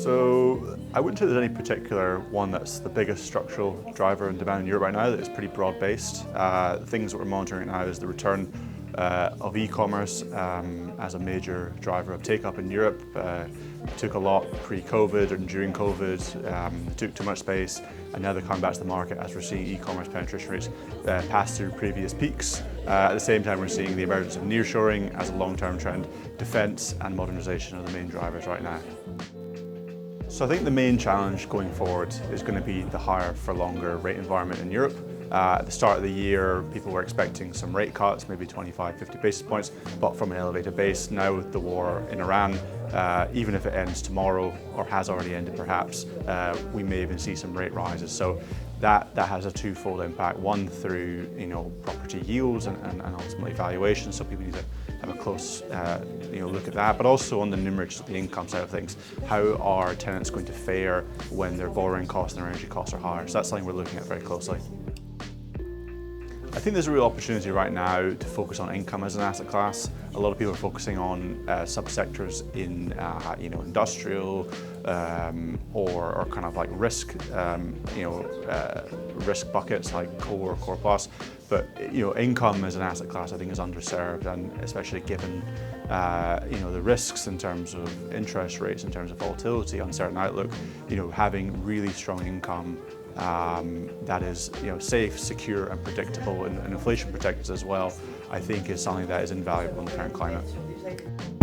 So I wouldn't say there's any particular one that's the biggest structural driver in demand in Europe right now. That is pretty broad-based. Things that we're monitoring right now is the return of e-commerce as a major driver of take-up in Europe. Took a lot pre-COVID and during COVID, took too much space, and now they're coming back to the market as we're seeing e-commerce penetration rates pass through previous peaks. At the same time, we're seeing the emergence of nearshoring as a long-term trend. Defence and modernisation are the main drivers right now. So I think the main challenge going forward is going to be the higher for longer rate environment in Europe. At the start of the year, people were expecting some rate cuts, maybe 25, 50 basis points, but from an elevated base. Now with the war in Iran, even if it ends tomorrow or has already ended perhaps, we may even see some rate rises. So that has a twofold impact. One through property yields and ultimately valuation. So people need to have a close look at that, but also on the numerator, the income side of things. How are tenants going to fare when their borrowing costs and their energy costs are higher? So that's something we're looking at very closely. I think there's a real opportunity right now to focus on income as an asset class. A lot of people are focusing on subsectors in industrial or kind of like risk risk buckets like core plus. But income as an asset class I think is underserved, and especially given the risks in terms of interest rates, in terms of volatility, uncertain outlook. Having really strong income that is safe, secure and predictable and inflation protected as well, I think is something that is invaluable in the current climate.